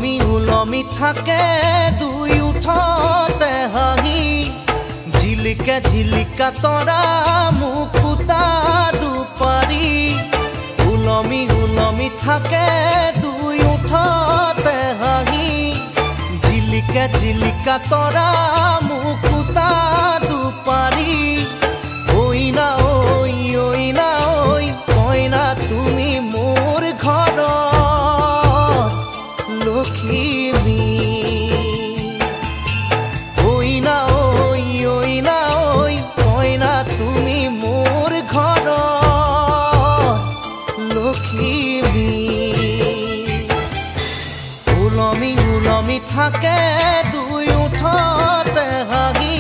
ওলমি থাকে দুই উঠতে হাঁহি ঝিলিকা ঝিলিকা তৰা মুকুতা দুপাৰি ওলমি থাকে দুই উঠতে হাঁহি ঝিলিকা ঝিলিকা তৰা মুকুতা দুপাৰি ঐনা ঐ ঐনা ঐ কইনা তুমি মোৰ ঘৰৰ লখিমী ঐনা ঐ ঐনা ঐ কইনা তুমি মোৰ ঘৰৰ লখিমী ওলমি থাকে দুই উঠতে হাঁহি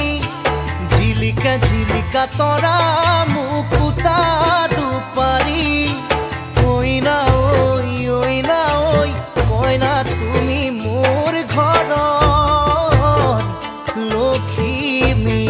ঝিলিকা ঝিলিকা তৰা মুকুতা দুপাৰি ঐনা ঐ কইনা তুমি মোৰ ঘৰৰ লখিমী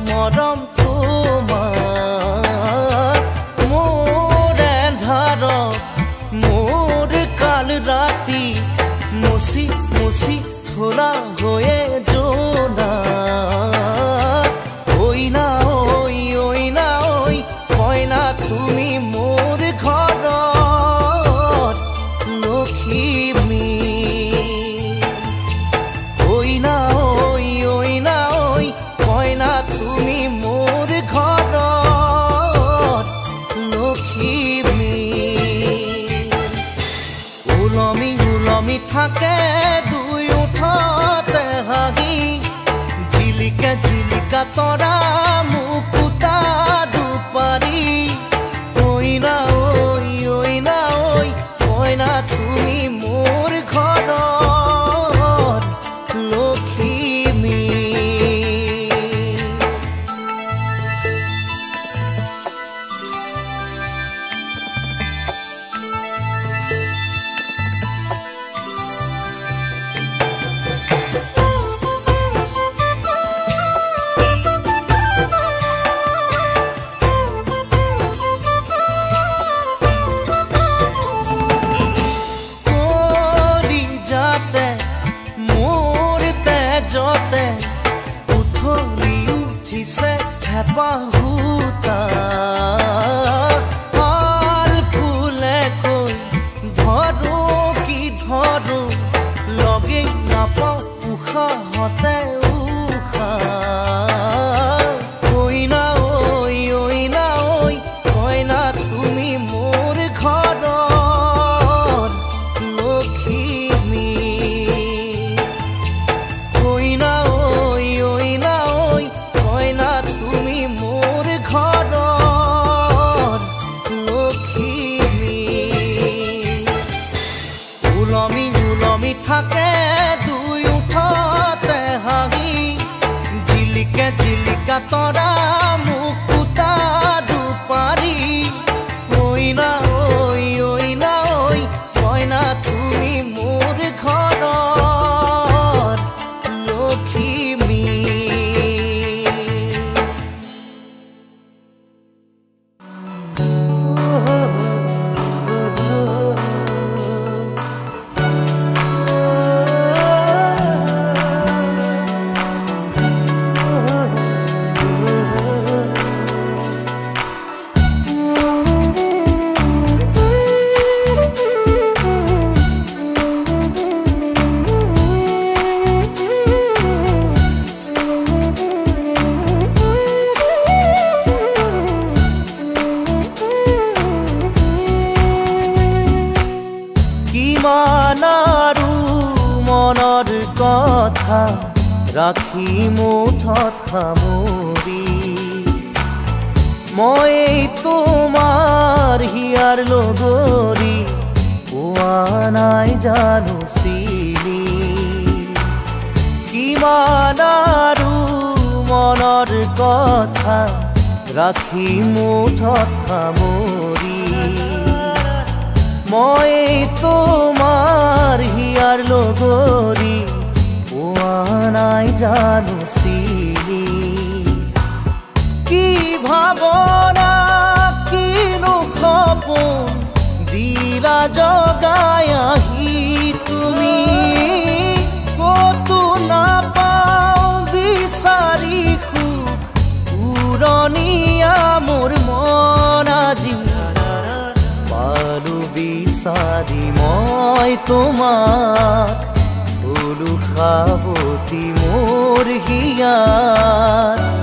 মৰম তোমাৰ মোৰ এন্ধাৰত মোৰ কাল ৰাতি মুচি মুচি থোলা হৈয়ে জোনাত ঐনা ঐ কইনা তুমি মোৰ ঘৰত লখিমী ঐনা ঐ কইনা তুমি মোৰ ঘৰত লখিমী ওলমি থাকে দুই উঠতে হাঁহি ঝিলিকা ঝিলিকা তৰা মুকুতা দুপাৰি ঐনা ঐ কইনা তুমি মোৰ ঘৰত লখিমী যতে উথলি উঠিছে হেঁপাহুতা ফাল ফুলে কৈ ধৰো কি ধৰো লগে নাপাওঁ উশাহতে ঐনা ঐ কইনা তুমি মোৰ ঘৰৰ লখিমী ঐনা ঐ কইনা তুমি মোৰ ঘৰৰ লখিমী ওলমি থাকে দুই উঠতে হাঁহি ঝিলিকা কথা ৰাখি মুঠত সামৰি মই তোমাৰ হিয়াৰ লগৰী পোৱা নাই জানো চিনি কিমান আৰু মনৰ কথা ৰাখি মুঠত সামৰি মই তোমাৰ হিয়াৰ লগৰী পোৱা নাই জানো চিনি কি ভাৱনা কিনো সপোন দিলা জগাই আহি তুমি কতো নাপাওঁ বিচাৰি সুখ পুৰণীয়া মোৰ মন আজি পালো বিচাৰি মই তোমাক থলো সাৱতি মোৰ হিয়াৰ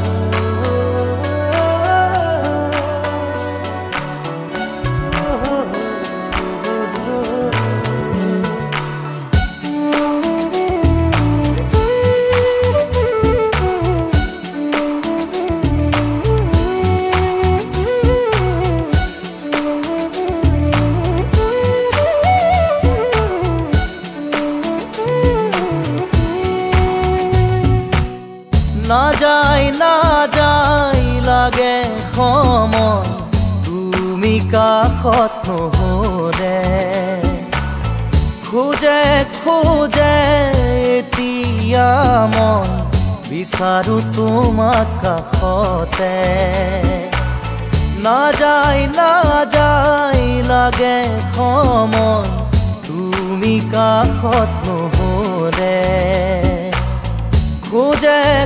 না যায় লাগে সময় তুমি কাষত নহ'লে খোজে এতিয়া মই বিচাৰো তোমাক কাষতে না যায় লাগে সময় তুমি কাষত নহ'লে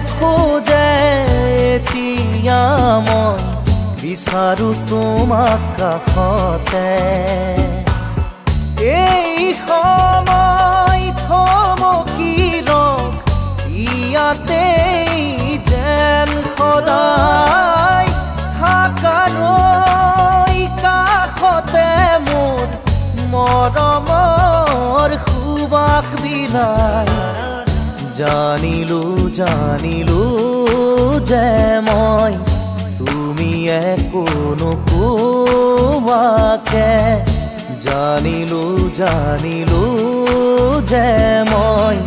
খোজে এতিয়া মই বিচাৰো তোমাক কাষতে এই সময় থমকি ৰখ ইয়াতে যেন সদায় থাকালৈ কাষতে মোৰ মৰমৰ সুবাস বিলাই জানিলো যে মই তুমি একো নোকোৱাকে জানিলো যে মই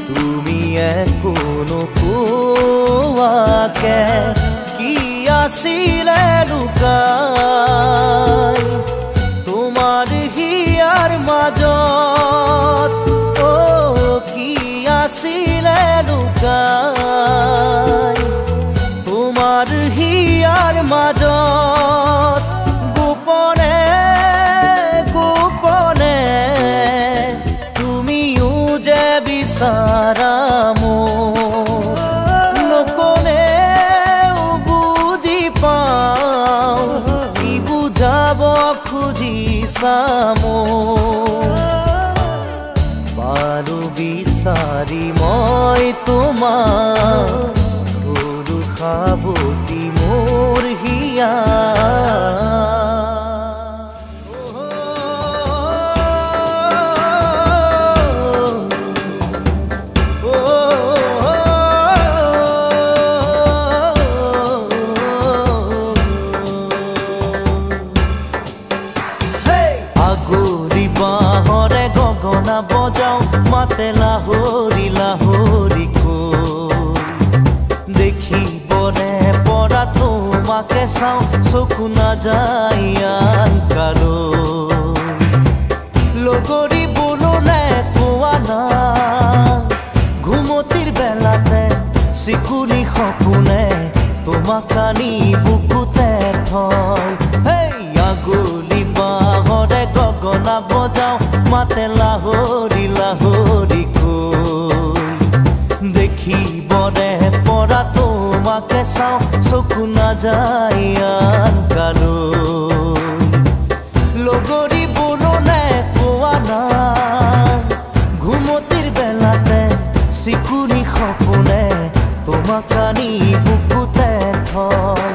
তুমি একো নোকোৱাকে কি আছিলে লুকাই তোমাৰ হিয়াৰ মাজত কি আছিলে লুকাই তোমাৰ হিয়াৰ মাজত গোপনে তুমিও যে বিচাৰা মোক নকলেও বুজি পাওঁ কি বুজাব খুজিছা মোক পালো বিচাৰি মই তোমাক থলো সাৱতি মোৰ হিয়াৰ আগৰি বাঁহৰে গগনা বজাও মাতে লাহৰি লাহৰি দেখিবনে পৰা তোমাকে চাওঁ চকু নাযায় আন কালৈ লগৰী বোলোনে কোৱা না ঘুমতিৰ বেলাতে চিকুনি সপোনে তোমাক আনি বুকুতে থয় আগলি বাঁহৰে গগনা বজাও মাতে লাহৰি লাহৰি দেখিবনে পৰা তোমাকে চাওঁ চকু নাযায় আন কালৈ লগৰী বোলোনে কোৱা না ঘুমতিৰ বেলাতে চিকুনি সপোনে তোমাক আনি বুকুতে থয়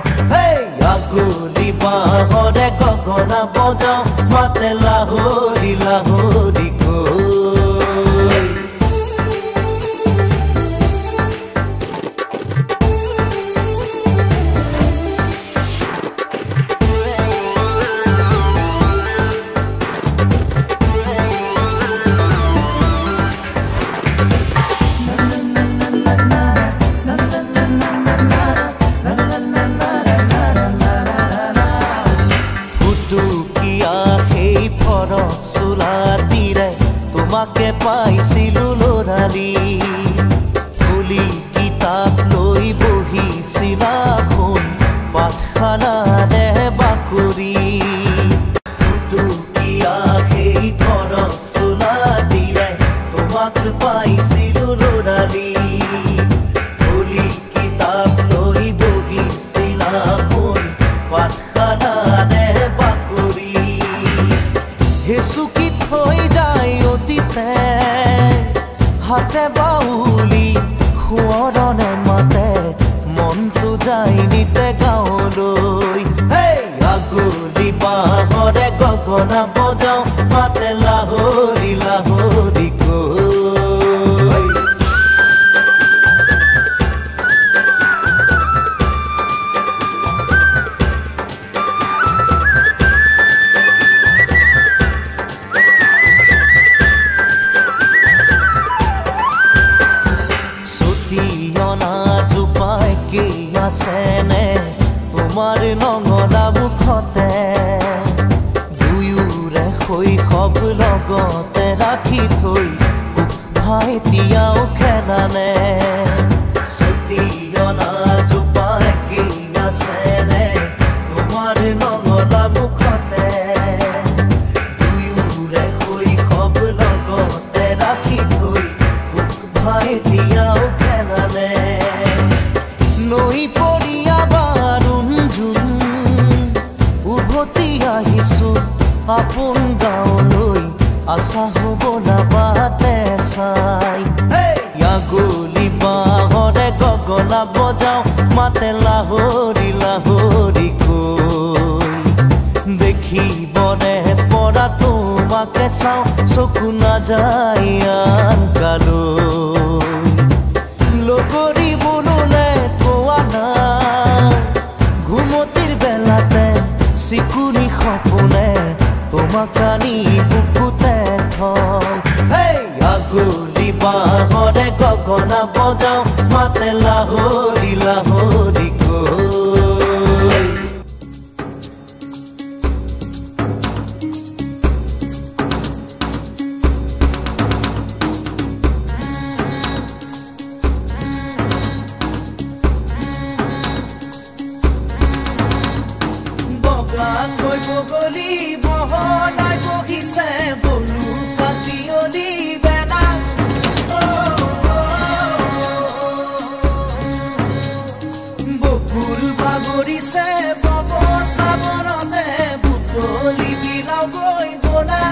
আগলি বাঁহৰে গগনা বজাও মাতে লাহৰি লাহৰি ল'ৰালি খুলি কিতাপ লৈ বহিছিলা শুন পাঠশালাৰে বাকৰি ফুটুকীয়া সেই ঘৰত চোলা দিয়াই তোমাক পাইছিলো ল'ৰালি খুলি কিতাপ লৈ বহিছিলা শুন পাঠশালাৰে বাকৰি হেচুকি থৈ যায় অতীতে হাতে বাউলি সোঁৱৰণে মাতে মনটো যায় নিতে গাঁৱলৈ আগলি বাঁহৰে গগনা বজাওঁ মাতে লাহৰি লাহৰি কৈ আছেনে তোমাৰ নঙলা মুখতে দুয়োৰে শৈশৱ লগতে ৰাখি থৈ ভাইটিয়াও খেলানে চুটিয়না জোপাই কি আছেনে তোমাৰ নঙলা মুখতে দুয়োৰে শৈশৱ লগতে ৰাখি থৈ ভাইটিয়াও খেলানে নৈ পৰিয়া বাৰুণ জোন উভতি আহিছো আপোন গাঁৱলৈ আশা হ'বলা বাটে চাই আগলি বাঁহৰে গগনা বজাওঁ মাতে লাহৰি লাহৰি কৈ দেখিবনে পৰা তোমাকে চাওঁ চকু নাযায় আন কালৈ লগৰী বোলোলে ঘুমতিৰ বেলাতে চিকুনি সপোনে তোমাক আনি বুকুতে থয় আগলি বাঁহৰে গগনা বজাওঁ মাতে লাহৰি লাহৰি কৈ বগলী বহলাই বহিছে বলু কাটিয়লি বেলা বকুল বাগৰিছে বব চাবনতে বুটলি বিলাও গৈ বলা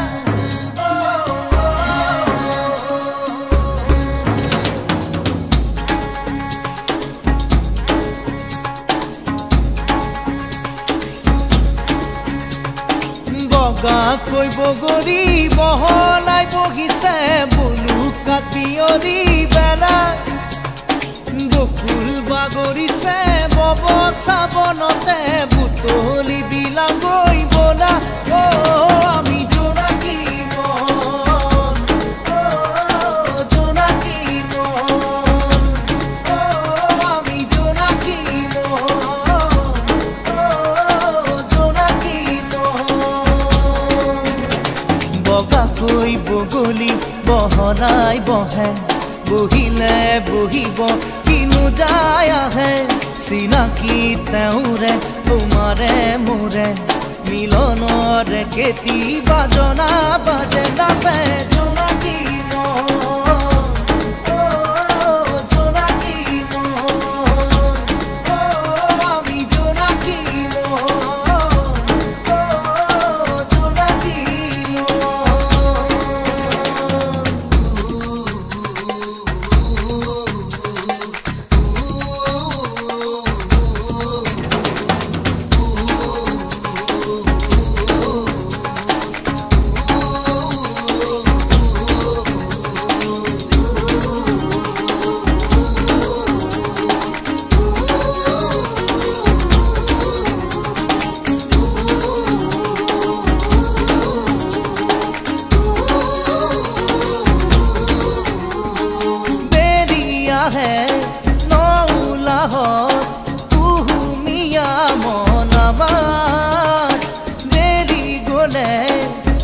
কৈ বগৰী বহলাই বহিছে বলু কাটিয়লি বেলা বকুল বাগৰিছে বব চাবনতে বুটলি বিলাও গৈ বলা আমি জোনাকী মন জোনাকী মন আমি জোনাকী বগলী বহলাই বহে বহিলে বহিব কিনো যায় আহে চিনাকি তেওঁৰে তোমাৰে মোৰে মিলনৰে কেতিয়াবা জনা বাজে নাচে জোনাকী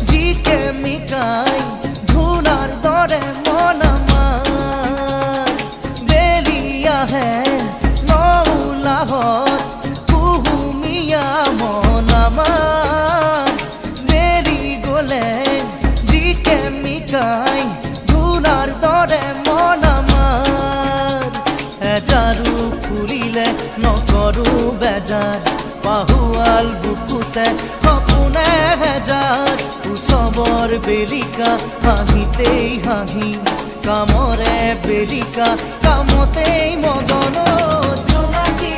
জিকে মিকাই ধুনার দরে মন আমার বেলিকা হাঁহিতেই হাঁহি কামরে বেলিকা কামতেই মদন জোনাকি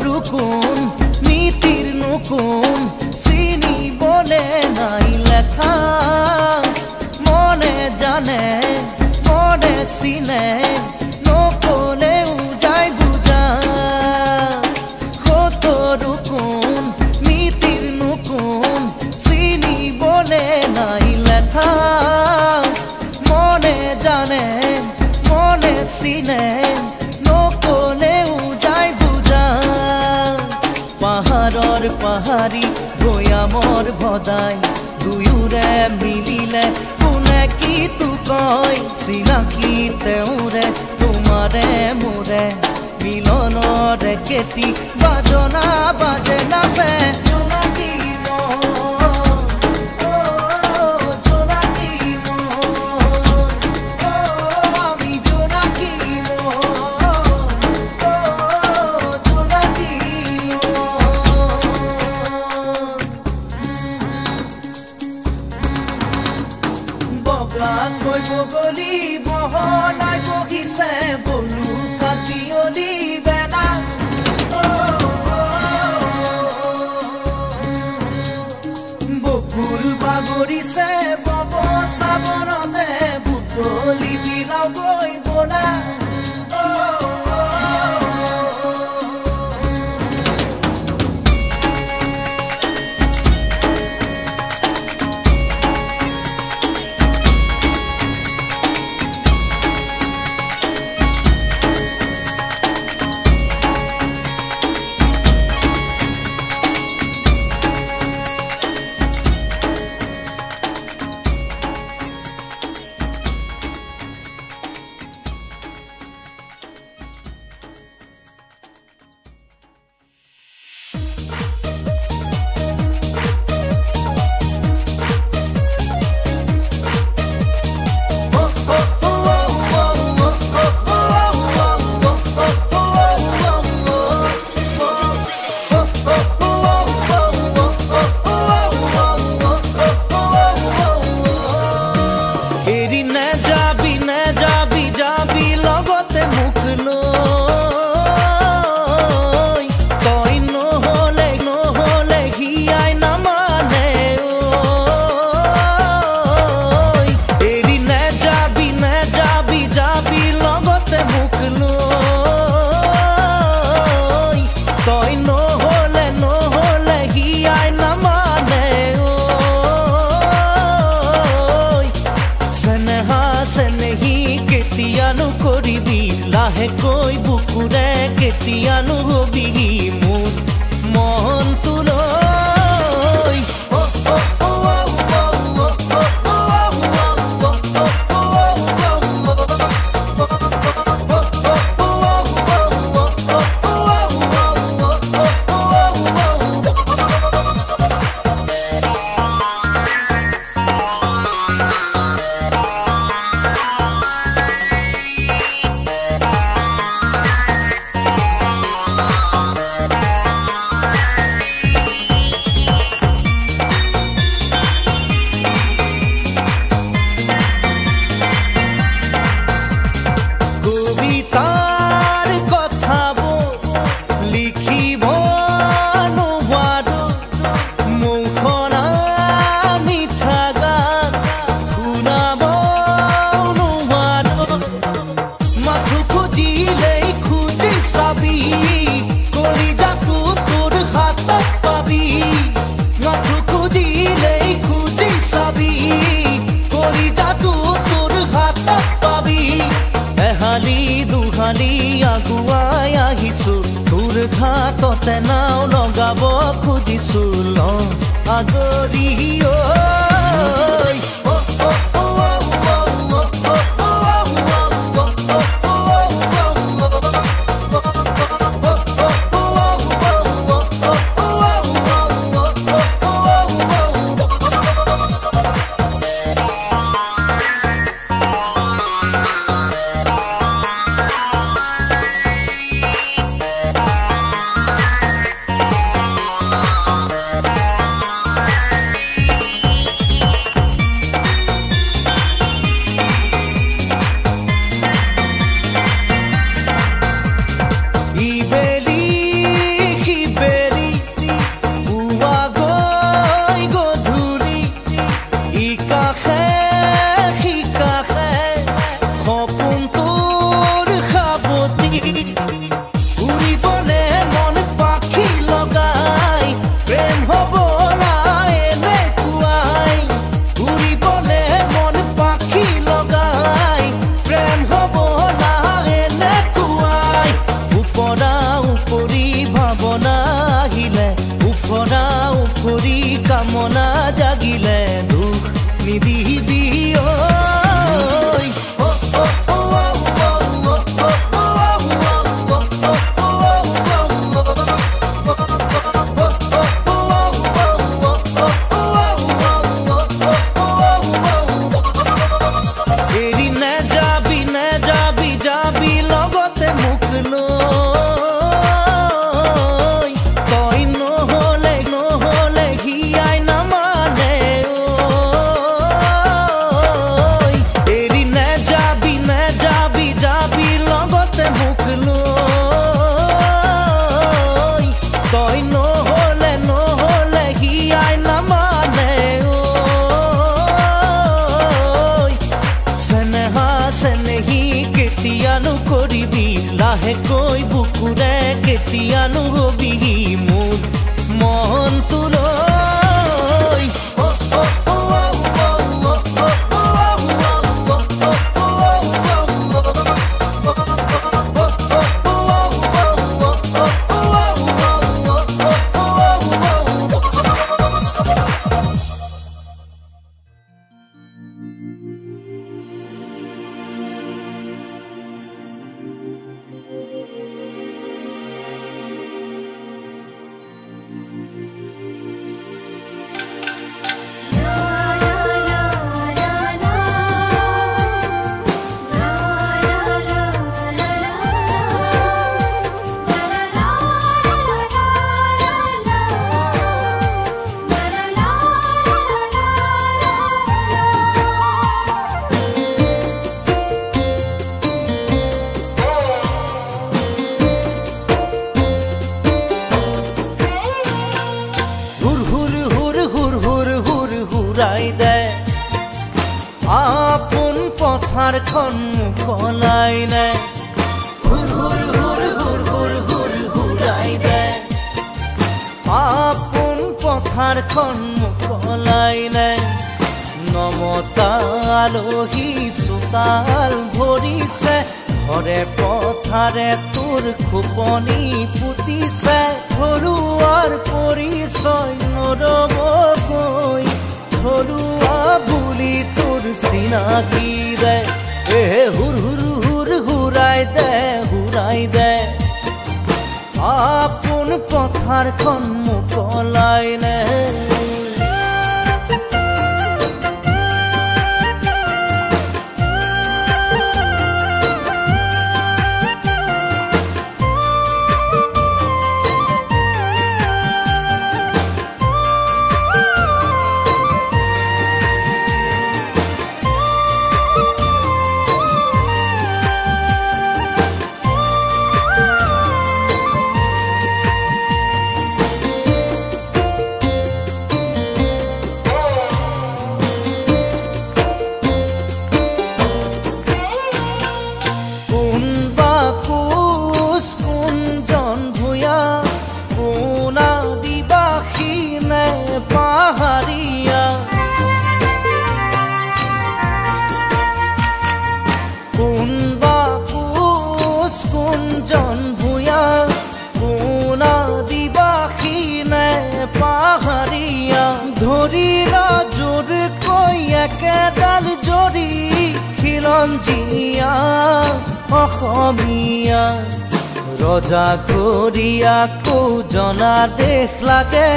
রুকুন নীতির নুকুন চিনি বলে নাই লেখা মনে জানে মনে চিনে নকলেও যায় বুঝা কত রুকুন নীতির নুকুন চিনি বলে নাই লেখা মনে জানে মনে চিনে নকলেও যায় পাহাড়র পাহাড়ি ভৈয়ামৰ ভদাই দুয়োৰে মিলিলে কোনে কি তো কয় চিনাকি তেওঁৰে তোমাৰে মোৰে মিলনৰে কেতি বাজনা বাজে নাচে জোনাকি বগলি বহলাই বহিছে বলু কাটিয়লি বেলা বকুল বাগৰিছে বব চাবনতে বুটলি বিলাও গৈ বলা কৈ বুকুৰে কেতিয়ানো হবি মোৰ মন তুলৈ খালি আগুৱাই আহিছো তোৰ ঘাটতে নাও লগাব খুজিছো ল আগৰি কামনা জাগিলে দুখ নিদিবি এৰি নেযাবি নেযাবি যাবি লগতে মোক লৈ তই নহলে নহলে হিয়াই নামানে এৰি নেযাবি নেযাবি যাবি লগতে মোক লৈ তই নহলে নহলে হিয়াই নামানে চেনেহী কেতিয়ানো কৰিবি লাহেকৈ বুকুৰে কেতিয়ানো হবি মোৰ মনটোলৈ আপোন পথাৰখন মুকলাই নে হুৰ হুৰ হুৰ হুৰ হুৰ হুৰ হুৰাই দে আপোন পথাৰখন মুকলাই নে নমতা আলহী চোতাল ভৰিছে ঘৰে পথাৰে তোৰ খোপনি পুতিছে ঘৰুৱাৰ পৰিচয় নৰবকৈ ঘৰুৱা বুলি তোৰ চিনাকি দে হুৰ হুৰ হুৰ হুৰাই দে আপোন পথাৰখন মুকলাই নে চিৰঞ্জীয়া অসমীয়া ৰজা কৰিয়াকো জনা দেশ লাগে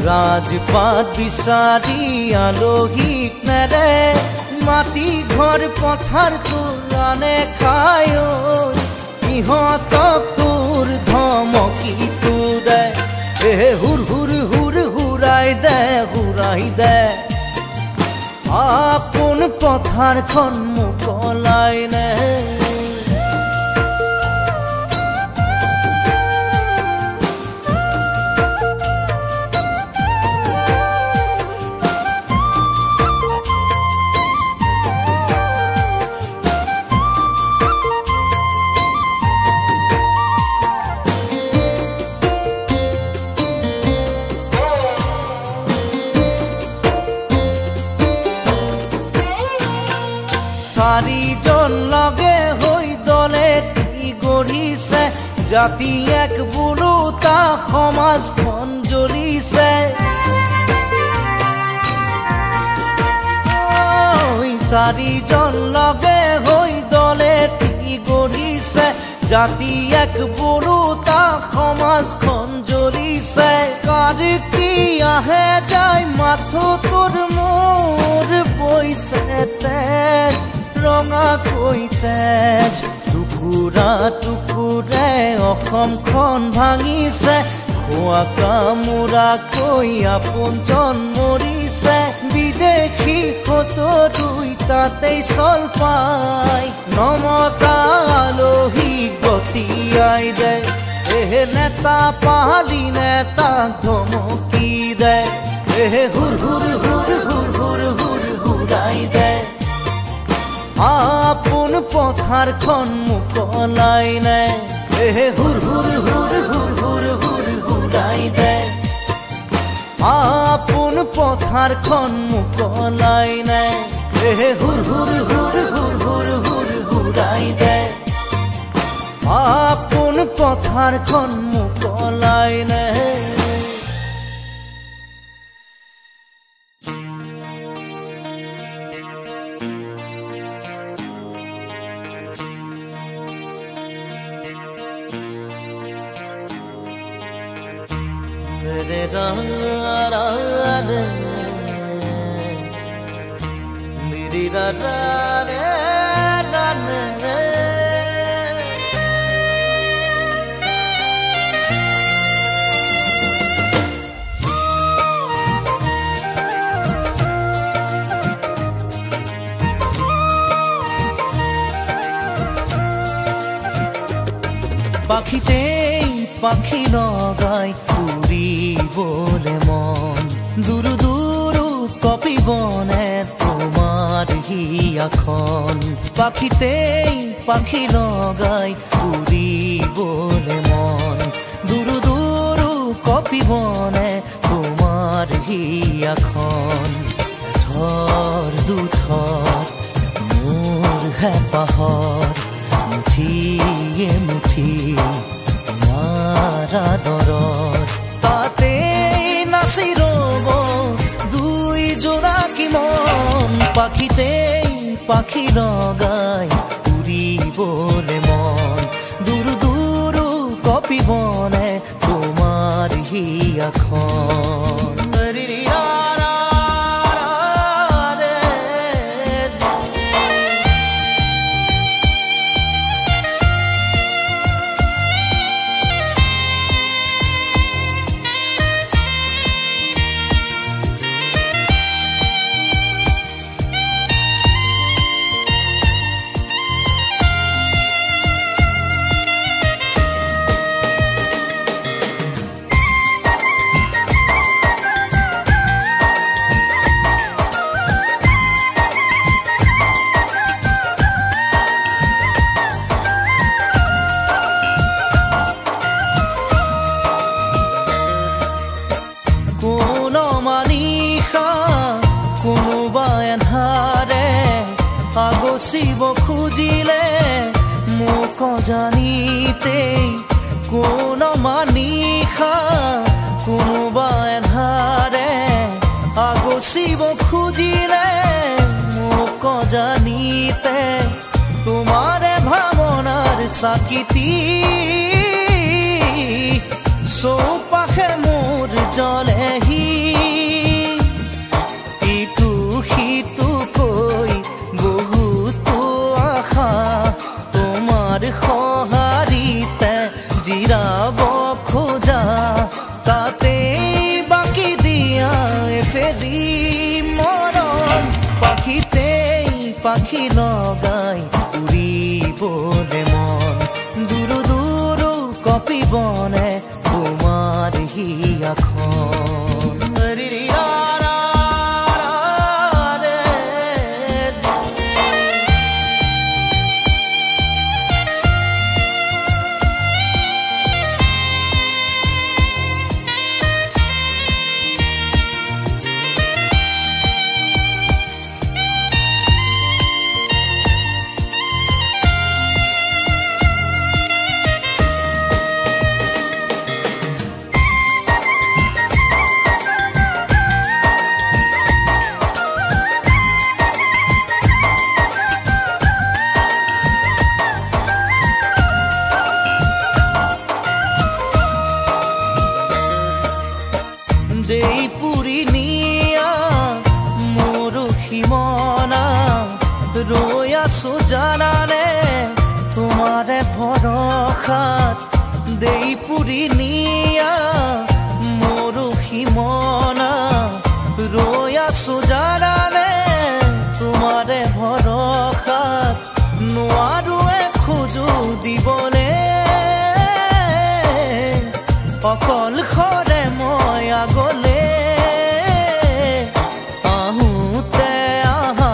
ৰাজপাত বিচাৰি আলহীক নেৰে মাটি ঘৰ পথাৰ তোৰানে খায় ইহঁতক তোৰ ধমকি তো দে হুৰ হুৰ হুৰ হুৰাই দে আপোন পথাৰখন মোকলাই নে চাৰিজন লগে হৈ দলে গঢ়িছে জাতি এক বোলোতা সমাজখন জ্বলিছে চাৰিজন লগে হৈ দলে গঢ়িছে জাতি এক বোলোতা সমাজখন জ্বলিছে কাৰ কি আহে যায় মাথো তোৰ মোৰ বৈছে তেজ ৰঙা কৈ তেজ টুকুৰা টুকুৰে অসমখন ভাঙিছে খোৱা কামোৰা কৈ আপোনজন মৰিছে বিদেশী দুই তাতেই চল পাই নমতা আলহী গতিয়াই দে নেতা পাহালি নেতাক ধমকি দে হুৰ হুৰ হুৰ হুৰ হুৰ হুৰ হুৰাই দে আপোন পথাৰখন মোকলাই নে হুৰ হুৰ হুৰ হুৰ হুৰ হুৰ হুৰাই দে আপোন পথাৰখন মোকলাই নে হুৰ হুৰ হুৰ হুৰ হুৰ হুৰ হুৰাই দে আপোন পথাৰখন মোকলাই নে পাখিতেই পাখি লগাই উৰিবলে মন দুৰু দুৰু কপিবনে তোমাৰ হিয়াখন পাখিতেই পাখি লগাই উৰিবলে মন দুৰু দুৰু কপিবনে তোমাৰ হিয়াখন থৰ দুথৰ মোৰ হেঁপাহৰ মুঠিয়ে মুঠি তোমাৰ আদৰৰ তাতেই নাচি ৰ'ব দুই জোৰাকী মন পাখিতেই পাখি লগাই উৰিবলে মন দুৰু দুৰু কপিবনে তোমাৰ হিয়াখন আগচিব খুজিলে মোক জানিতেই কোন মানিষা কোনোবা এন্ধাৰে আগচিব খুজিলে মোক জানিতে তোমাৰে ভাবনাৰ সাকিতি চৌপাশে মোৰ জলেহি ইটো সিটো কৈ বহুতো আশা তোমাৰ সঁহাৰিতে জিৰাব খোজা তাতেই বাকি দিয়া ফেৰি মৰম পাখিতেই পাখি লগাই উৰিবলে মন দূৰো দূৰো কপিবনে তোমার হিয়াখন দেই পুরি নিয়া মোরখি মনা রৈ আছো জানানে তোমারে ভরসাত দেই পুরি নিয়া মোরখি মনা রৈ আছো জানানে তোমারে ভরসাত নোৱাৰোৱে খোজো দিবলে অকল খৰে মই আগলে আহোঁতে আহা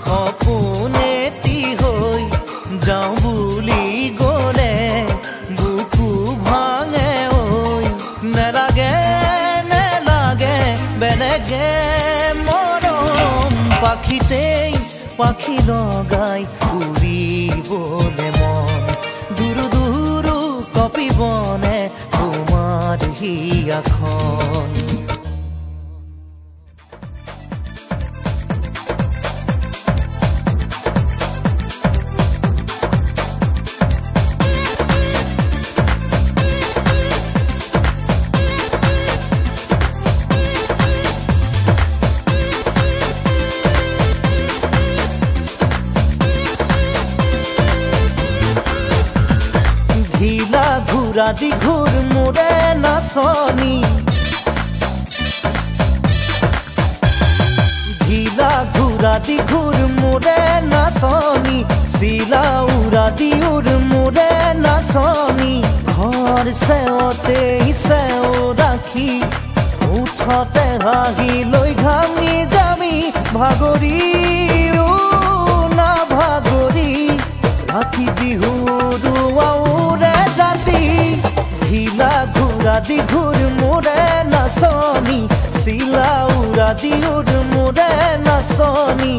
সপোনেটি হৈ যাওঁ বুলি গ'লে বুকু ভাঙে ঐ নেলাগে নেলাগে বেলেগে মৰম পাখিতেই পাখি লগাই উৰিবলে মন দূৰো দূৰো কপিবনে তোমার হিয়াখন ঘুরা দি ঘুর মোরে নাচনি ঘিলা ঘুরা দি ঘুর মোরে নাচনি শিলা উড়া দি উড় মোরে নাচনি ঘর সেওতে সেও রাখি উঠতে হাঁহি লৈ ঘামি যামি ভাগৰি না ভাগৰি ৰাতি বিহুৰ আউৰে ঘিলা ঘুরা দি ঘুর মোরে নাচনি শিলা উড়া দি উড় মোরে নাচনি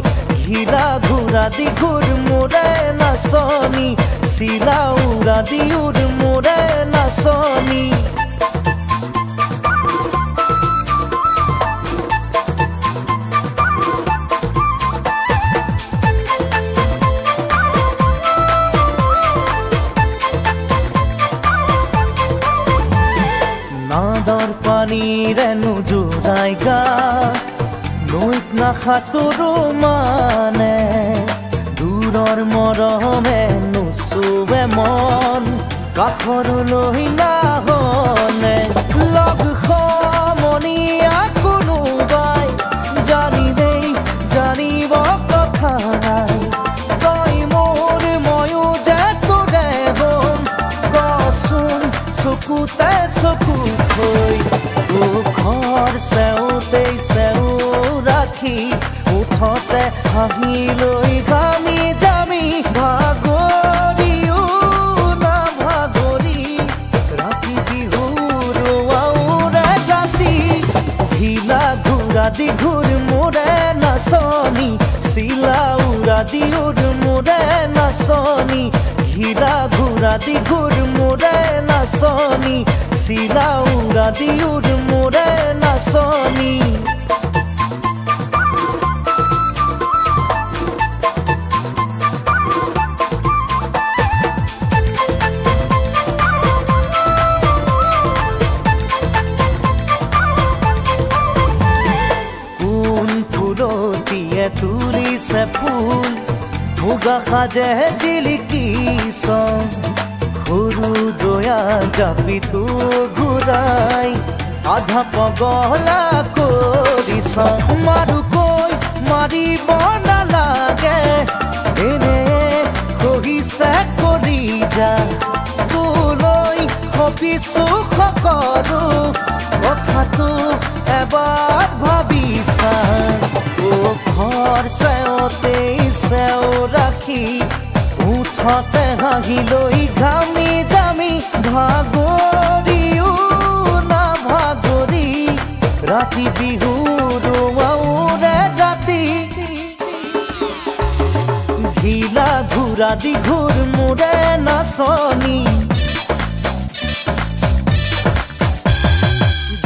ঘিলা ঘুরা দি ঘুর মোরে নাচনি শিলা উড়া দি উড় মোরে নাচনি নাদর পানীৰে নোজোৰাই গা নৈত নাসাঁতোৰো মানে দূৰৰ মৰমে নোচোৱে মন কাষৰলৈ নাহনে লগ সমনীয়া কোনোবাই জানিলেই জানিব কথা তই মোৰ ময়ো যে তোৰে হম কচোন চকুতে চকু থৈ ঘৰ চেওঁতেই চেও ৰাখি উঠতে হাঁহি লৈ ঘামি যামি ভাগৰিও না ভাগৰি ৰাতি বিহুৰ আউৰে ৰাতি ঘিলা ঘুৰা দি ঘুৰ মোৰে নাচনি শিলা উড়া দি উড় মোৰে নাচনি ঘিলা ঘুৰা দি ঘুৰ মোৰে নাচনি শিলা উড়া দি উড় মোৰে নাচনি মুগা সাজে জিলিকিছ সৰু দয়া জাপিটো ঘূৰাই আধা পগলা কৰিছ মাৰুকৈ মাৰিব নালাগে এনে কহিছে কৰি যা তোলৈ ভাবিছো সকলো কথাটো এবাৰ ভাবিছা ও ঘৰ চেওঁতেই চেও ৰাখি উঠতে হাঁহি লৈ ঘামি জামি ভাগৰিও না ভাগৰি ৰাতি বিহুৰ আউৰে ৰাতি ঘিলা ঘূৰা দীঘুৰ মোৰে নাচনি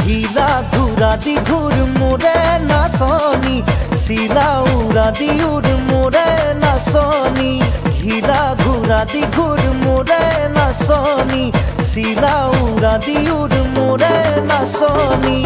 ঘিলা ঘূৰা দীঘুৰ মোৰে নাচনি চিলা উৰা দিউৰ মোৰে নাচনি ঘিলা ঘূৰা দীঘুৰ মোৰে নাচনি চিলা উৰা দিউৰ মোৰে নাচনি